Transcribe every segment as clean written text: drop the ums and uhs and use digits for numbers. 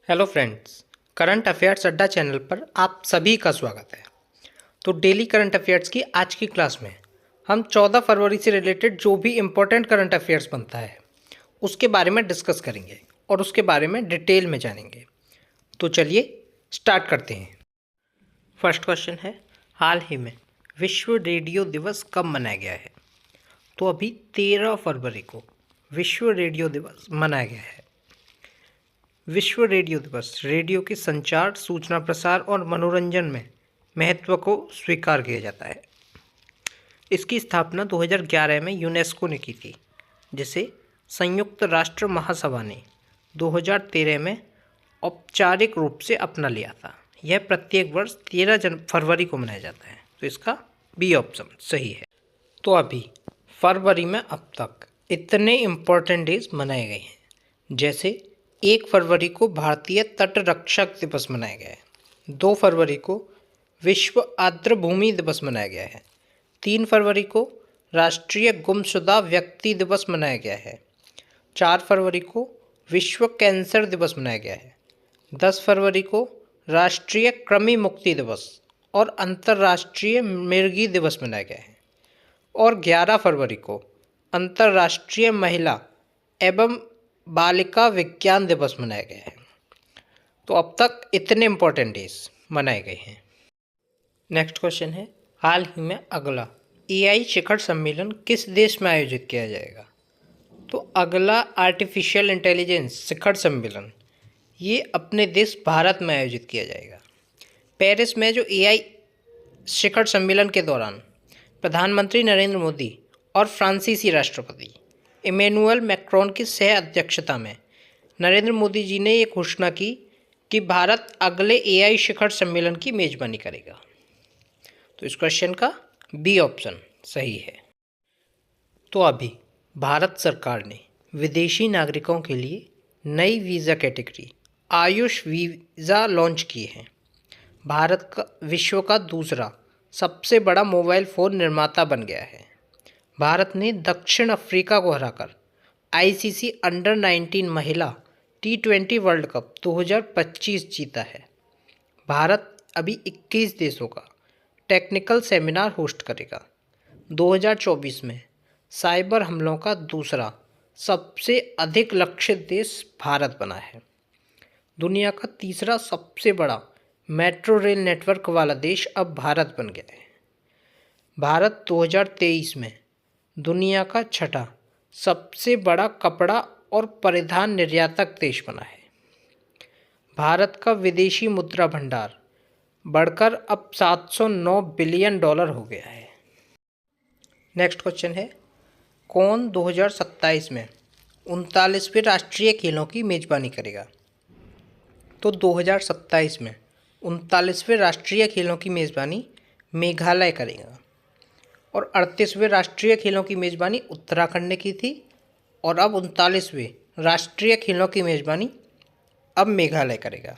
Hello friends, current affairs अड्डा channel पर आप सभी का स्वागत है। तो डेली करंट अफेयर्स की आज की क्लास में हम 14 फरवरी से रिलेटेड जो भी इम्पोर्टेंट करंट अफेयर्स बनता है उसके बारे में डिस्कस करेंगे और उसके बारे में डिटेल में जानेंगे। तो चलिए स्टार्ट करते हैं। फर्स्ट क्वेश्चन है, हाल ही में विश्व रेडियो दिवस कब मनाया गया है? तो अभी 13 फरवरी को विश्व रेडियो दिवस मनाया गया है। विश्व रेडियो दिवस रेडियो के संचार, सूचना प्रसार और मनोरंजन में महत्व को स्वीकार किया जाता है। इसकी स्थापना 2011 में यूनेस्को ने की थी, जिसे संयुक्त राष्ट्र महासभा ने 2013 में औपचारिक रूप से अपना लिया था। यह प्रत्येक वर्ष 13 फरवरी को मनाया जाता है, तो इसका बी ऑप्शन सही है। तो अभी फरवरी में अब तक इतने इम्पोर्टेंट डेज मनाए गए हैं, जैसे 1 फरवरी को भारतीय तटरक्षक दिवस मनाया गया है, 2 फरवरी को विश्व आर्द्रभूमि दिवस मनाया गया है, 3 फरवरी को राष्ट्रीय गुमशुदा व्यक्ति दिवस मनाया गया है, 4 फरवरी को विश्व कैंसर दिवस मनाया गया है, 10 फरवरी को राष्ट्रीय कृमि मुक्ति दिवस और अंतर्राष्ट्रीय मिर्गी दिवस मनाया गया है, और 11 फरवरी को अंतर्राष्ट्रीय महिला एवं बालिका विज्ञान दिवस मनाया गया है। तो अब तक इतने इम्पोर्टेंट डेज मनाए गए हैं। नेक्स्ट क्वेश्चन है, हाल ही में अगला एआई शिखर सम्मेलन किस देश में आयोजित किया जाएगा? तो अगला आर्टिफिशियल इंटेलिजेंस शिखर सम्मेलन ये अपने देश भारत में आयोजित किया जाएगा। पेरिस में जो एआई शिखर सम्मेलन के दौरान प्रधानमंत्री नरेंद्र मोदी और फ्रांसीसी राष्ट्रपति इमैनुअल मैक्रोन की सह अध्यक्षता में नरेंद्र मोदी जी ने ये घोषणा की कि भारत अगले एआई शिखर सम्मेलन की मेजबानी करेगा। तो इस क्वेश्चन का बी ऑप्शन सही है। तो अभी भारत सरकार ने विदेशी नागरिकों के लिए नई visa category Ayush visa launch किए हैं। भारत का विश्व का दूसरा सबसे बड़ा मोबाइल फ़ोन निर्माता बन गया है। भारत ने दक्षिण अफ्रीका को हराकर आईसीसी अंडर 19 महिला T20 वर्ल्ड कप 2025 जीता है। भारत अभी 21 देशों का टेक्निकल सेमिनार होस्ट करेगा। 2024 में साइबर हमलों का दूसरा सबसे अधिक लक्षित देश भारत बना है। दुनिया का तीसरा सबसे बड़ा मेट्रो रेल नेटवर्क वाला देश अब भारत बन गया है। भारत 2023 में दुनिया का छठा सबसे बड़ा कपड़ा और परिधान निर्यातक देश बना है। भारत का विदेशी मुद्रा भंडार बढ़कर अब $709 बिलियन हो गया है। नेक्स्ट क्वेश्चन है, कौन 2027 में 39वें राष्ट्रीय खेलों की मेजबानी करेगा? तो 2027 में 39वें राष्ट्रीय खेलों की मेजबानी मेघालय करेगा, और 38वें राष्ट्रीय खेलों की मेज़बानी उत्तराखंड ने की थी, और अब 39वें राष्ट्रीय खेलों की मेज़बानी अब मेघालय करेगा।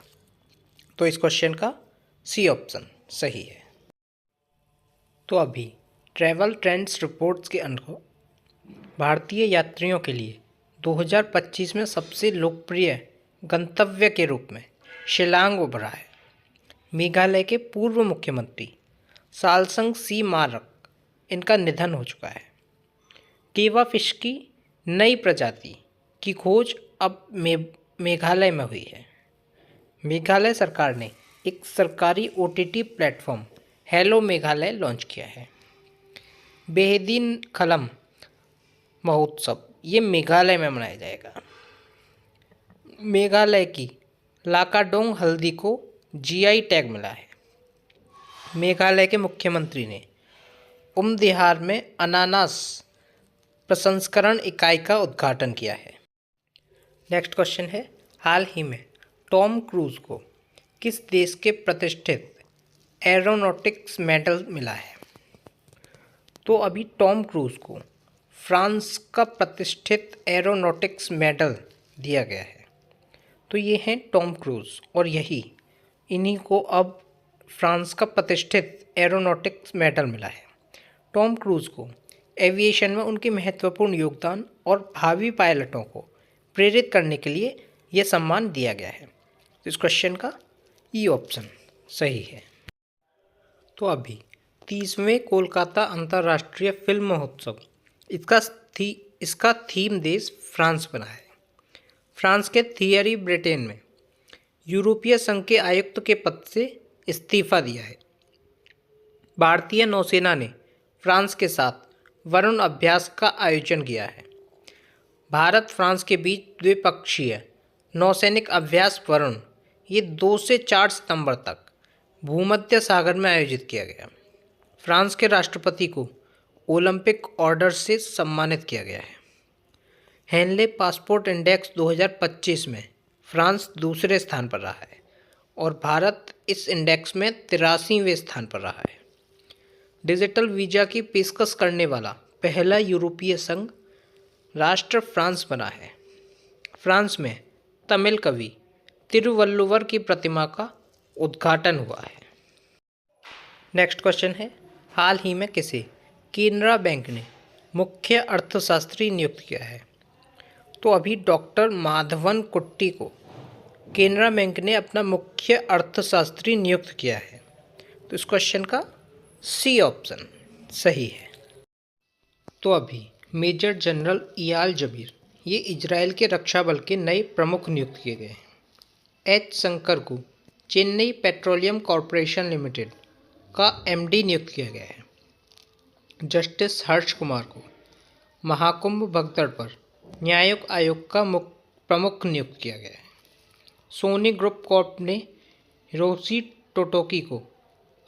तो इस क्वेश्चन का सी ऑप्शन सही है। तो अभी ट्रैवल ट्रेंड्स रिपोर्ट्स के अनुसार भारतीय यात्रियों के लिए 2025 में सबसे लोकप्रिय गंतव्य के रूप में शिलांग उभरा है। मेघालय के पूर्व मुख्यमंत्री सालसंग सी मारक इनका निधन हो चुका है। केवा फिश की नई प्रजाति की खोज अब मेघालय में हुई है। मेघालय सरकार ने एक सरकारी OTT platform hello Meghalaya launch किया है। बेहदीन खलम महोत्सव ये मेघालय में मनाया जाएगा। मेघालय की लाकाडोंग हल्दी को GI टैग मिला है। मेघालय के मुख्यमंत्री ने उमदिहार में अनानास प्रसंस्करण इकाई का उद्घाटन किया है। नेक्स्ट क्वेश्चन है, हाल ही में टॉम क्रूज को किस देश के प्रतिष्ठित एरोनॉटिक्स मेडल मिला है? तो अभी टॉम क्रूज को फ्रांस का प्रतिष्ठित एरोनॉटिक्स मेडल दिया गया है। तो ये हैं टॉम क्रूज, और इन्हीं को अब फ्रांस का प्रतिष्ठित एरोनॉटिक्स मेडल मिला है। टॉम क्रूज को एविएशन में उनके महत्वपूर्ण योगदान और भावी पायलटों को प्रेरित करने के लिए यह सम्मान दिया गया है। तो इस क्वेश्चन का ई ऑप्शन सही है। तो अभी 30वें कोलकाता अंतर्राष्ट्रीय फिल्म महोत्सव इसका थीम देश फ्रांस बना है। फ्रांस के थियरी ब्रिटेन में यूरोपीय संघ के आयुक्त के पद से इस्तीफा दिया है। भारतीय नौसेना ने फ्रांस के साथ वरुण अभ्यास का आयोजन किया है। भारत फ्रांस के बीच द्विपक्षीय नौसैनिक अभ्यास वरुण ये 2 से 4 सितंबर तक भूमध्य सागर में आयोजित किया गया। फ्रांस के राष्ट्रपति को ओलंपिक ऑर्डर से सम्मानित किया गया है। हेनले पासपोर्ट इंडेक्स 2025 में फ्रांस दूसरे स्थान पर रहा है और भारत इस इंडेक्स में 83वें स्थान पर रहा है। डिजिटल वीज़ा की पेशकश करने वाला पहला यूरोपीय संघ राष्ट्र फ्रांस बना है। फ्रांस में तमिल कवि तिरुवल्लुवर की प्रतिमा का उद्घाटन हुआ है। नेक्स्ट क्वेश्चन है, हाल ही में किसे केनरा बैंक ने मुख्य अर्थशास्त्री नियुक्त किया है? तो अभी डॉक्टर माधवन कुट्टी को केनरा बैंक ने अपना मुख्य अर्थशास्त्री नियुक्त किया है। तो इस क्वेश्चन का सी ऑप्शन सही है। तो अभी मेजर जनरल इयाल जबीर ये इजराइल के रक्षा बल के नए प्रमुख नियुक्त किए गए हैं। एच शंकर को चेन्नई पेट्रोलियम कॉरपोरेशन लिमिटेड का एमडी नियुक्त किया गया है। जस्टिस हर्ष कुमार को महाकुंभ भगदड़ पर न्यायिक आयोग का प्रमुख नियुक्त किया गया है। सोनी ग्रुप कॉर्प ने हिरोशी टोटोकी को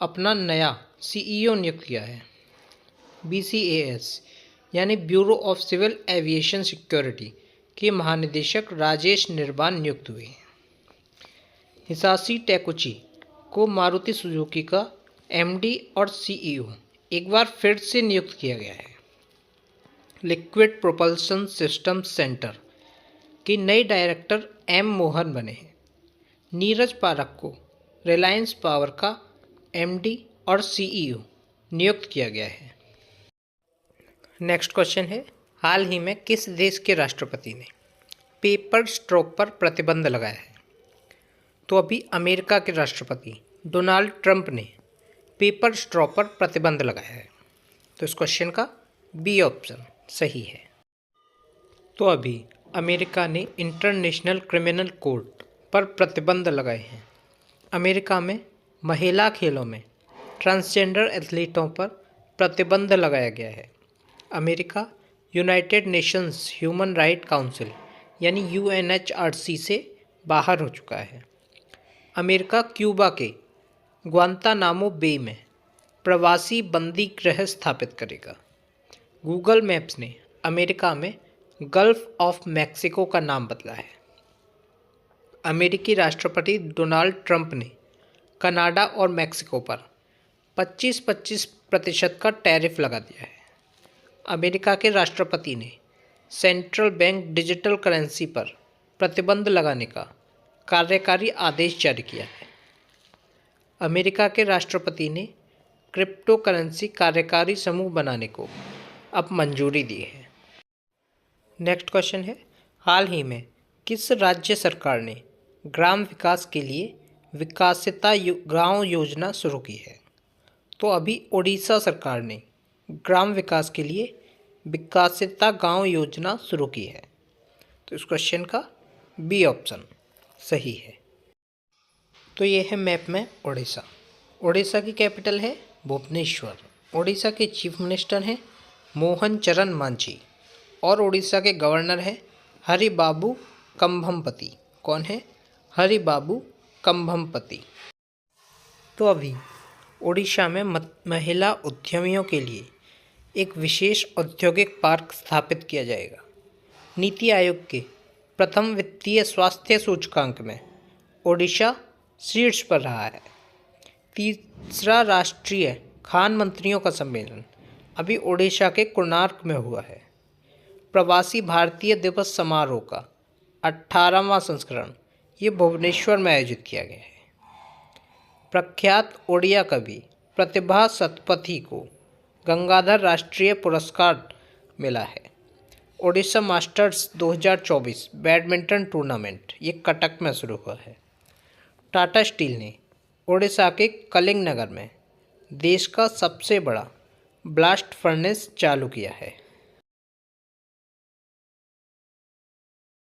अपना नया सीईओ नियुक्त किया है। बीसीएएस यानी bureau of civil aviation security के महानिदेशक राजेश निर्वाण नियुक्त हुए हैं। हिसाशी टेकुची को मारुति सुजुकी का एमडी और सीईओ एक बार फिर से नियुक्त किया गया है। लिक्विड प्रोपल्शन सिस्टम सेंटर के नए डायरेक्टर एम मोहन बने हैं। नीरज पारक को रिलायंस पावर का एमडी और सीईओ नियुक्त किया गया है। नेक्स्ट क्वेश्चन है, हाल ही में किस देश के राष्ट्रपति ने पेपर स्ट्रॉ पर प्रतिबंध लगाया है? तो अभी अमेरिका के राष्ट्रपति डोनाल्ड ट्रंप ने पेपर स्ट्रॉ पर प्रतिबंध लगाया है। तो इस क्वेश्चन का बी ऑप्शन सही है। तो अभी अमेरिका ने इंटरनेशनल क्रिमिनल कोर्ट पर प्रतिबंध लगाए हैं। अमेरिका में महिला खेलों में ट्रांसजेंडर एथलीटों पर प्रतिबंध लगाया गया है। America United Nations human right council यानी यूएनएचआरसी से बाहर हो चुका है। अमेरिका क्यूबा के ग्वांतानामो बे में प्रवासी बंदी गृह स्थापित करेगा। गूगल मैप्स ने अमेरिका में गल्फ ऑफ मैक्सिको का नाम बदला है। अमेरिकी राष्ट्रपति डोनाल्ड ट्रंप ने कनाडा और मैक्सिको पर 25% का टैरिफ लगा दिया है। अमेरिका के राष्ट्रपति ने सेंट्रल बैंक डिजिटल करेंसी पर प्रतिबंध लगाने का कार्यकारी आदेश जारी किया है। अमेरिका के राष्ट्रपति ने क्रिप्टो करेंसी कार्यकारी समूह बनाने को अब मंजूरी दी है। नेक्स्ट क्वेश्चन है, हाल ही में किस राज्य सरकार ने ग्राम विकास के लिए विकासिता गांव योजना शुरू की है? तो अभी ओडिशा सरकार ने ग्राम विकास के लिए विकासिता गांव योजना शुरू की है। तो इस क्वेश्चन का बी ऑप्शन सही है। तो ये है मैप में ओडिशा। ओडिशा की कैपिटल है भुवनेश्वर। ओडिशा के चीफ मिनिस्टर हैं मोहन चरण मांझी और ओडिशा के गवर्नर हैं हरिबाबू कंभमपति। कौन है? हरिबाबू कंभमपति। तो अभी ओडिशा में महिला उद्यमियों के लिए एक विशेष औद्योगिक पार्क स्थापित किया जाएगा। नीति आयोग के प्रथम वित्तीय स्वास्थ्य सूचकांक में ओडिशा शीर्ष पर रहा है। तीसरा राष्ट्रीय खान मंत्रियों का सम्मेलन अभी ओडिशा के कोणार्क में हुआ है। प्रवासी भारतीय दिवस समारोह का 18वां संस्करण ये भुवनेश्वर में आयोजित किया गया है। प्रख्यात ओडिया कवि प्रतिभा सतपथी को गंगाधर राष्ट्रीय पुरस्कार मिला है। ओडिशा मास्टर्स 2024 बैडमिंटन टूर्नामेंट ये कटक में शुरू हुआ है। टाटा स्टील ने उड़ीसा के कलिंग नगर में देश का सबसे बड़ा ब्लास्ट फर्नेस चालू किया है।